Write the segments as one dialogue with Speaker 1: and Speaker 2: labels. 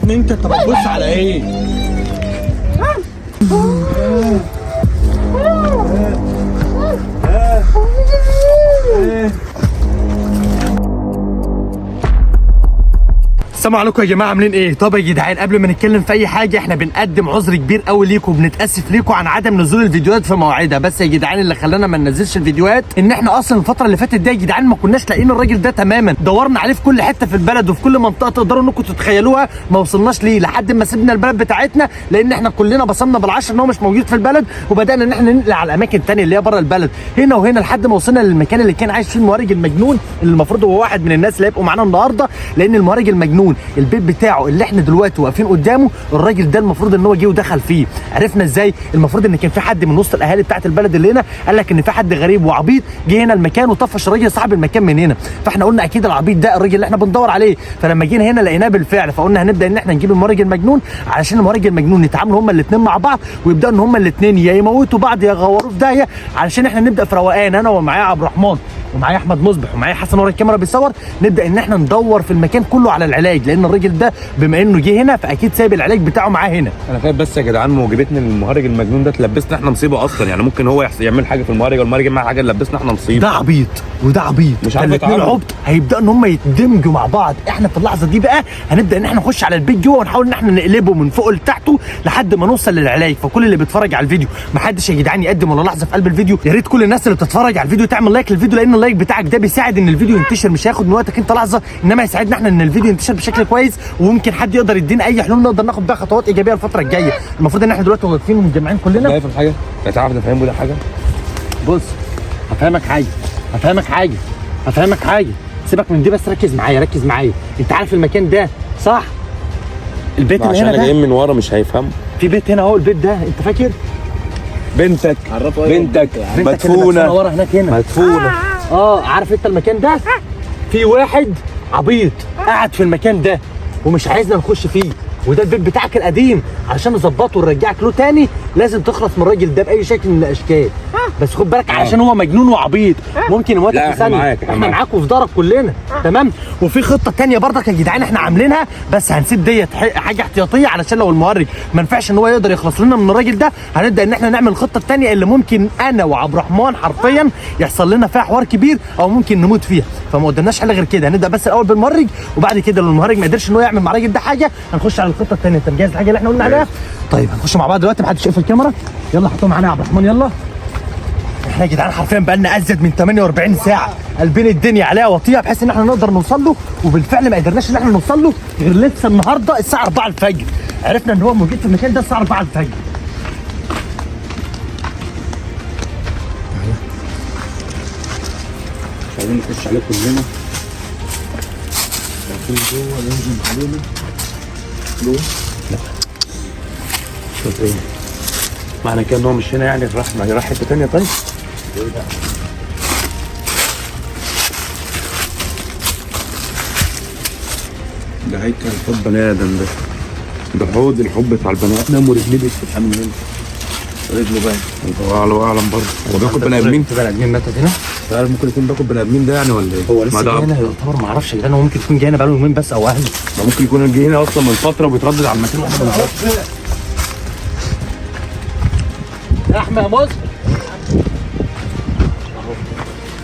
Speaker 1: ابني انت بتبص على ايه؟ السلام عليكم يا جماعه، عاملين ايه؟ طب يا جدعان قبل ما نتكلم في اي حاجه احنا بنقدم عذر كبير قوي ليكم وبنتاسف ليكم عن عدم نزول الفيديوهات في مواعيدها. بس يا جدعان اللي خلانا ما ننزلش الفيديوهات ان احنا اصلا الفتره اللي فاتت دي يا جدعان ما كناش لاقيين الراجل ده تماما، دورنا عليه في كل حته في البلد وفي كل منطقه تقدروا انكم تتخيلوها ما وصلناش ليه لحد ما سيبنا البلد بتاعتنا، لان احنا كلنا بصمنا بالعشر ان هو مش موجود في البلد، وبدانا ان احنا ننقل على اماكن ثانيه اللي هي بره البلد هنا وهنا لحد ما وصلنا للمكان اللي كان عايش فيه المهرج المجنون اللي المفروض هو واحد من الناس اللي هيبقوا معانا النهارده. لان المهرج المجنون البيت بتاعه اللي احنا دلوقتي واقفين قدامه الراجل ده المفروض ان هو جه ودخل فيه. عرفنا ازاي؟ المفروض ان كان في حد من وسط الاهالي بتاعت البلد اللي هنا قال لك ان في حد غريب وعبيط جه هنا المكان وطفش الراجل صاحب المكان من هنا، فاحنا قلنا اكيد العبيط ده الراجل اللي احنا بندور عليه. فلما جينا هنا لقيناه بالفعل، فقلنا هنبدا ان احنا نجيب المهرج المجنون علشان المهرج المجنون يتعاملوا هما الاثنين مع بعض ويبداوا ان هما الاثنين يا يموتوا بعض يا يغوروه في داهيه، علشان احنا نبدا في روقان انا ومعايا عبد الرحمن ومعايا احمد مصبح ومعايا حسن ورا الكاميرا بيصور، نبدا ان احنا ندور في المكان كله على العلاج، لان الراجل ده بما انه جه هنا فاكيد سايب العلاج بتاعه معاه هنا.
Speaker 2: انا خايف بس يا جدعان موجبتنا للمهرج المجنون ده تلبسنا احنا مصيبه اصلا، يعني ممكن هو يعمل حاجه في المهرج والمهرج يعمل حاجه تلبسنا احنا مصيبه.
Speaker 1: ده عبيط وده عبيط،
Speaker 2: مش عارف
Speaker 1: الاثنين عبط هيبداوا ان هم يتدمجوا مع بعض. احنا في اللحظه دي بقى هنبدا ان احنا نخش على البيت جوه ونحاول ان احنا نقلبه من فوق لتحته لحد ما نوصل للعلاج. فكل اللي بيتفرج على الفيديو ما حدش يا جدعان يقدم ولا لحظه في قلب الفيديو، يا ريت كل الناس اللي بتتفرج على الفيديو تعمل لايك للفيديو، لان اللايك بتاعك ده بيساعد ان الفيديو ينتشر، مش هياخد من وقتك انت لحظه، انما يساعدنا احنا ان الفيديو ينتشر بشكل كويس، وممكن حد يقدر يدينا اي حلول نقدر ناخد بيها خطوات ايجابيه الفتره الجايه. المفروض ان احنا دلوقتي واقفين ومتجمعين كلنا.
Speaker 2: شايف الحاجه؟ تعرف نفهمه ده حاجه؟
Speaker 1: بص هفهمك حاجه سيبك من دي، بس ركز معايا. انت عارف المكان ده صح؟ البيت اللي هنا ده
Speaker 2: جايين من ورا مش هيفهموا.
Speaker 1: في بيت هنا اهو، البيت ده انت فاكر؟
Speaker 2: بنتك
Speaker 1: مدفونه ورا هناك هنا
Speaker 2: مدفونه.
Speaker 1: عارف انت المكان ده؟ في واحد عبيط قاعد في المكان ده ومش عايزنا نخش فيه، وده البيت بتاعك القديم، علشان نظبطه ونرجعك له تاني لازم تخلص من الراجل ده باي شكل من الاشكال. بس خد بالك علشان هو مجنون وعبيط ممكن يموتك في ثانيه. احنا معاك وفي دارك كلنا تمام. وفي خطه تانية برضك يا جدعان احنا عاملينها، بس هنسيب ديت حاجه احتياطيه علشان لو المهرج ما ينفعش ان هو يقدر يخلص لنا من الراجل ده، هنبدا ان احنا نعمل الخطه الثانيه اللي ممكن انا وعبد الرحمن حرفيا يحصل لنا فيها حوار كبير او ممكن نموت فيها، فما قدامناش حل غير كده. هنبدا بس الاول بالمهرج، وبعد كده لو المهرج ما قدرش ان هو يعمل مع الراجل ده حاجه هنخش على الخطه الثانيه. انت مجهز الحاجه اللي احنا قلنا عليها؟ طيب هنخش مع بعض دلوقتي، محدش يقفل الكاميرا. يلا حطوها معانا يا عبد الرحمن يلا. احنا يا جدعان حرفيا بقالنا ازيد من 48 ساعه قلبين الدنيا عليها وطيها بحيث ان احنا نقدر نوصل له، وبالفعل ما قدرناش ان احنا نوصل له غير لسه النهارده الساعه 4 الفجر. عرفنا ان هو موجود في المكان ده الساعه 4 الفجر.
Speaker 2: مش عايزين نخش عليه كلنا. جوه لازم علينا. لا شوف ايه معنى كده ان هو مش هنا، يعني راح حته ثانيه. طيب ده هيكل حب بني ادم، ده حوض الحب بتاع البني ادم، ورجليه بتفتح من هنا، رجله باين. الله اعلم برضه هو بياكل بني ادمين.
Speaker 1: في بني ادمين ماتت هنا؟
Speaker 2: فعلا ممكن يكون بياكل بني ادمين ده يعني، ولا ايه؟
Speaker 1: هو لسه جاي هنا يعتبر، ما اعرفش يا جدعان، هو ممكن يكون جاي هنا بقاله يومين بس او اقل.
Speaker 2: ممكن يكون جاي هنا اصلا من فتره وبيتردد على المكان واحنا بنزور.
Speaker 1: يا احمد يا مصر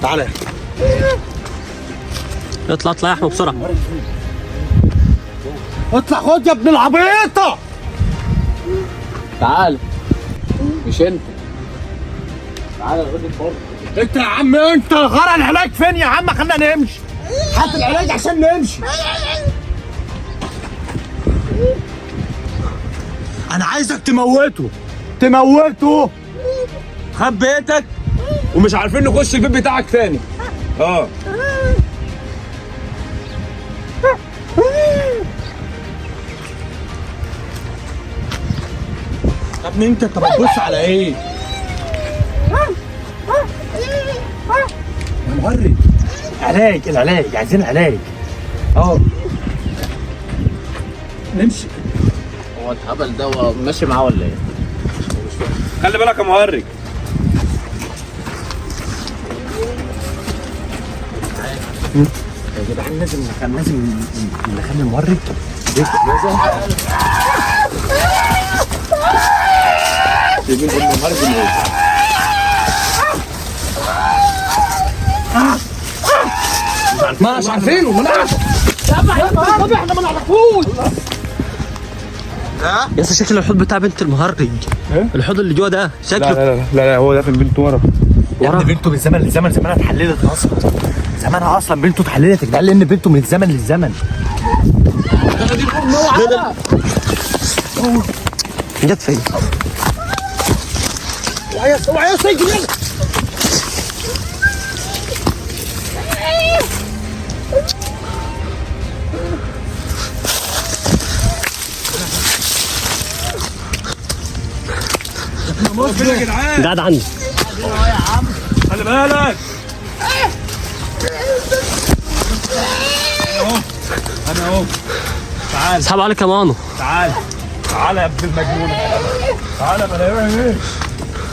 Speaker 1: تعالى
Speaker 3: اطلع يا احمد بسرعه.
Speaker 1: اطلع خد يا ابن العبيطه.
Speaker 3: تعال مش انت، تعال خد الفرن.
Speaker 1: انت يا عم انت غرق العلاج فين يا عم؟ خلينا نمشي، هات العلاج عشان نمشي. انا عايزك تموته.
Speaker 2: خد بيتك ومش عارفين نخش البيت بتاعك تاني.
Speaker 1: يا ابني انت بتبص على ايه؟ يا مهرج العلاج عايزين علاج. نمشي.
Speaker 3: هو الهبل ده ماشي معاه ولا ايه؟
Speaker 2: خلي بالك يا مهرج.
Speaker 1: يا جدعان لازم نخلي المهرج
Speaker 2: جايبين ام المهرج من ايه؟
Speaker 1: مش عارفينه ما نعرف. احنا ما نعرفوش. يا اسطى شكل الحوض بتاع بنت المهرج. الحوض اللي جوه ده شكله.
Speaker 2: لا هو ده في بنته ورا.
Speaker 1: يا ابني بنته من زمن لزمن، زمانها اتحللت اصلا. زمانها اصلا بنته اتحللت يا جدعان، لان بنته من الزمن للزمن. جت فين؟ اوعى يا سيدي.
Speaker 2: يا جدعان
Speaker 1: قاعد عندي.
Speaker 2: خلي بالك. انا اهو. تعال
Speaker 1: اسحب عليك يا مانو.
Speaker 2: تعال يا ابن المجنون. تعال يا بلاوي.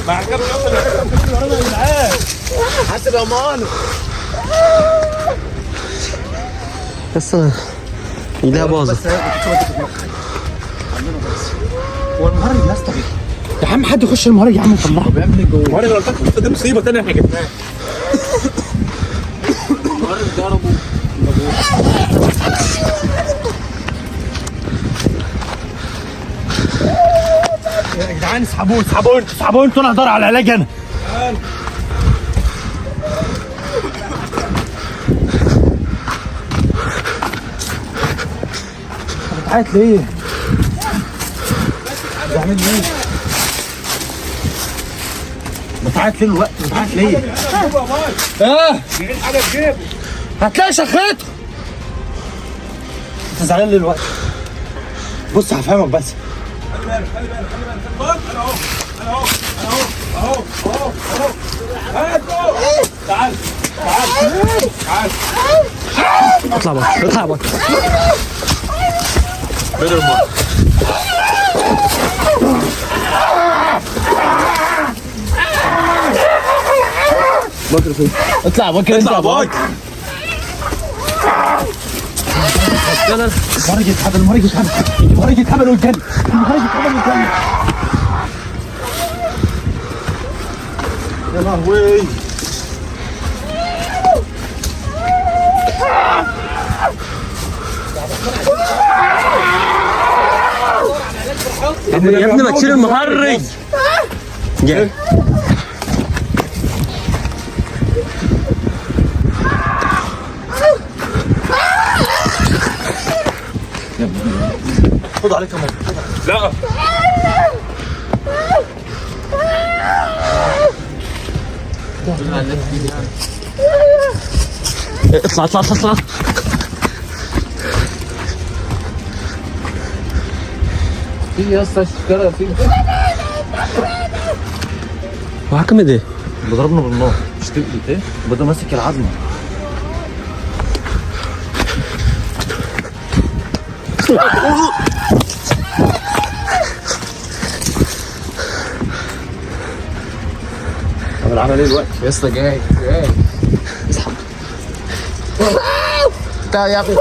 Speaker 2: ما عجبني اصلا يا جدعان.
Speaker 1: حاسب يا مانو. بس ايديها باظت. هو المهرج الناس طبيعي يا عم، حد يخش المهرج يا عم وطلعه
Speaker 3: يا ابني جوه
Speaker 2: وانا لو قلت لك دي مصيبه ثانيه احنا جبناها.
Speaker 3: المهرج ضربه.
Speaker 1: يا جدعان اسحبوه انتوا انا هدور على العلاج انا. بتعيط ليه؟ بتعمل ايه؟ بتعيط ليه الوقت؟ بتعيط ليه؟
Speaker 2: جايين حاجه في جيبه.
Speaker 1: هتلاقي شخيته. انت زعلان ليه الوقت؟ بص هفهمك بس.
Speaker 2: خلي بالك بص انا اهو تعال
Speaker 1: اطلع بره.
Speaker 2: بدر ما
Speaker 1: بكر فين؟ اطلع بكر انت.
Speaker 2: باك.
Speaker 1: المهرج يتهبل والجن.
Speaker 2: يا لهوي.
Speaker 1: يا ابني ما تشيل المهرج. جاي. خد عليك يا مهرج.
Speaker 2: لا
Speaker 1: اطلع.
Speaker 3: في يا اسطى اشترى في
Speaker 1: وحكم ايه؟ بضربنا بالنار. مش تقلت ايه؟ بدأ ماسك العظمه.
Speaker 2: طب العمل ايه دلوقتي؟
Speaker 3: يا اسطى جاي اسحب. تعال يا ابني.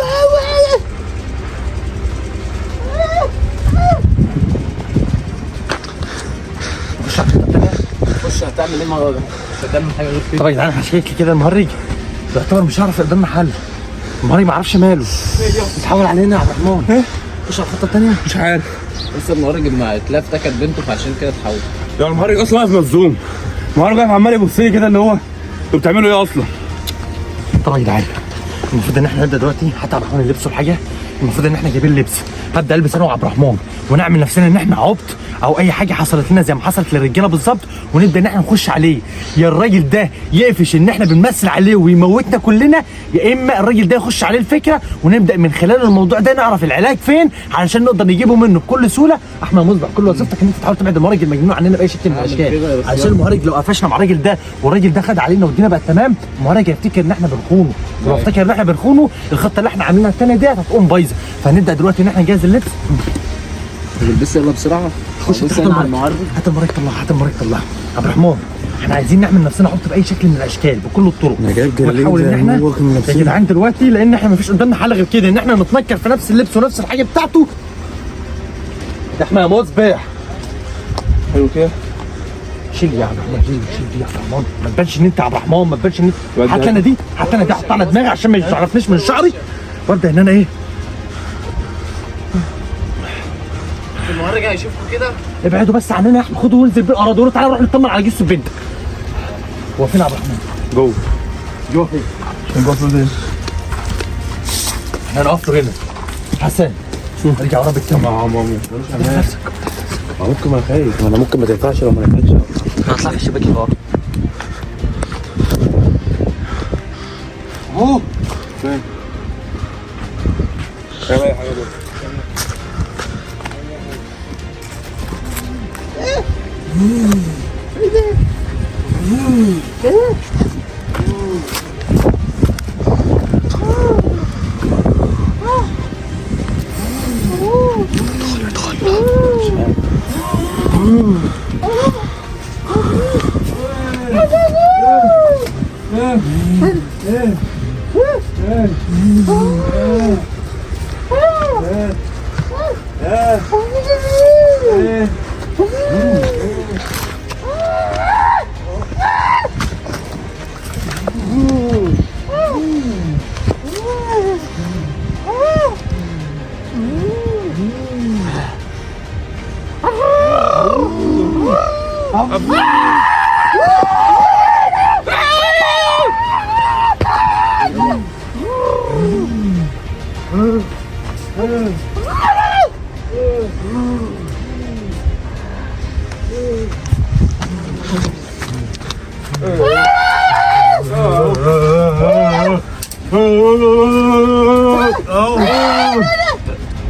Speaker 3: خش هتعمل ايه المره دي؟ مش هتعمل حاجه غير كده.
Speaker 1: طب يا جدعان هحكي لك كده المهرج يعتبر مش هعرف قدامنا حل. المهرج ما عرفش ماله. بتحاول علينا يا عبد الرحمن. مش على الخطه الثانيه.
Speaker 2: مش عارف.
Speaker 3: لسه المهرج ما اتلاف ده كانت بنته فعشان كده اتحول.
Speaker 2: ده المهرج اصلا واقف مصدوم. المهرج واقف عمال يبص لي كده اللي هو انتوا بتعملوا ايه اصلا؟
Speaker 1: طب يا جدعان المفروض ان احنا نبدا دلوقتي حتى عبد الرحمن لبسه الحاجه. المفروض ان احنا جايبين لبس. هبدا البس انا وعبد الرحمن ونعمل نفسنا ان احنا عبط او اي حاجه حصلت لنا زي ما حصلت للرجاله بالظبط، ونبدا ان احنا نخش عليه. يا الراجل ده يقفش ان احنا بنمثل عليه ويموتنا كلنا، يا اما الراجل ده يخش عليه الفكره ونبدا من خلال الموضوع ده نعرف العلاج فين علشان نقدر نجيبه منه بكل سهوله. احمد مصبح كل وظيفتك ان انت تحاول تبعد المهرج المجنون عننا باي شكل من الاشكال، علشان المهرج لو قفشنا مع الراجل ده والراجل ده خد علينا والدنيا بقت تمام، المهرج هيفتكر ان احنا بنخونه، ولو افتكر ان احنا بنخونه الخطه اللي احنا عاملينها الثانيه ديت هتقوم بايظه. فهنبدا دلوقتي ان احنا نجهز اللبس.
Speaker 3: البس يلا بسرعه.
Speaker 1: خش
Speaker 3: بص
Speaker 1: هات
Speaker 3: انا على
Speaker 1: المهرج.
Speaker 3: المعرض.
Speaker 1: هات المهرج طلع. عبد الرحمن احنا عايزين نعمل نفسنا حط باي شكل من الاشكال بكل الطرق.
Speaker 2: انا جايب جلاليب
Speaker 1: ونحاول ان
Speaker 2: زي
Speaker 1: احنا
Speaker 2: ما هو كنا
Speaker 1: يا
Speaker 2: لابسين.
Speaker 1: جدعان دلوقتي، لان احنا مفيش قدامنا حل غير كده، ان احنا نتنكر في نفس اللبس ونفس الحاجه بتاعته. احنا يا مصباح
Speaker 2: حلو كده.
Speaker 1: شيل يا عبد الرحمن، شيل دي يا عبد الرحمن، ما تبانش ان انت عبد الرحمن، ما تبانش ان انت. هات لنا دي، هات لنا دي، احطها على دماغي عشان ما يعرفنيش من شعري، وابدا ان انا ايه.
Speaker 3: المهرج هيشوفكوا كده.
Speaker 1: ابعدوا بس عننا يا احمد، خدوا وانزل بالارض وقولوا تعالى نروح نطمن على جثه بنتك. هو فين عبد الرحمن؟
Speaker 2: جوه.
Speaker 1: جوه فين؟
Speaker 2: جوه فين؟
Speaker 1: احنا هنقف له هنا. حسن ارجع ورا بالكاميرا.
Speaker 2: ماما
Speaker 1: نفسك
Speaker 2: ممكن ما خايف، ما انا ممكن ما تنفعش لو ما نفعتش.
Speaker 1: هطلع في الشباك اللي ورا اهو.
Speaker 2: فين؟ اي حاجه بقى.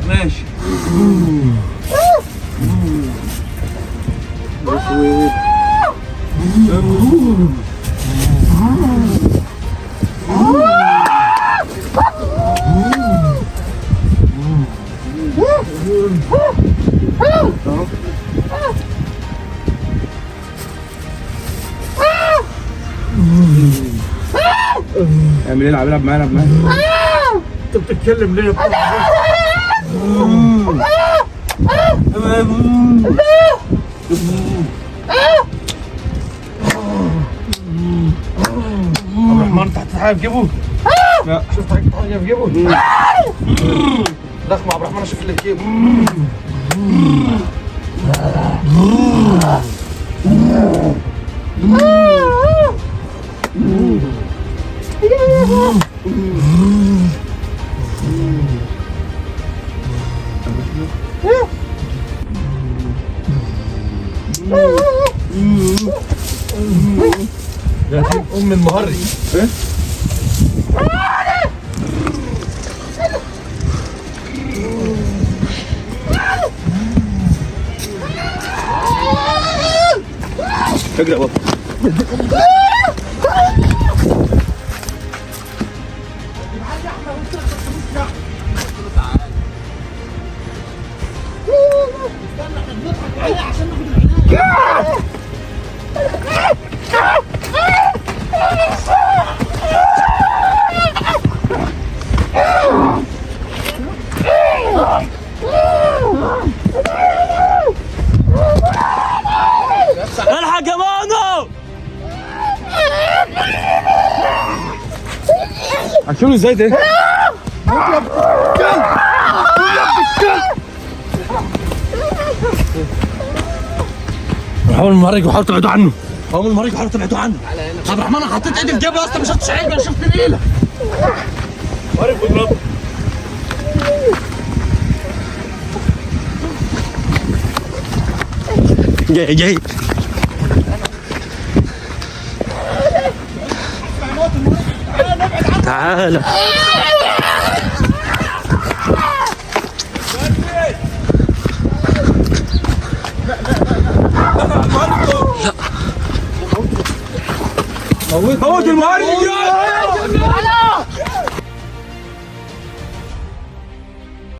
Speaker 2: ماشي. اعمل ايه؟ العب معانا
Speaker 1: انت بتتكلم ليه يا ابني؟ عبد الرحمن انت حطيت حاجه في جيبه؟ لا. شفت حاجه في جيبه؟ دخل مع عبد الرحمن اشوف اللي في جيبه. يا ام المهرج.
Speaker 2: ايه؟ اجري يا بطل.
Speaker 1: الحق يا مانو.
Speaker 2: هتشوفني ازاي ده؟
Speaker 1: حاول المهرج وحاول تبعدوا عنه. حاول المهرج وحاول تبعدوا عنه. عبد الرحمن انا حطيت ايدي في جيبي اصلا مش شفتش حاجه، انا شفت ليله.
Speaker 2: عارف اضرب.
Speaker 1: جاي تعالى.
Speaker 2: موت المهرج.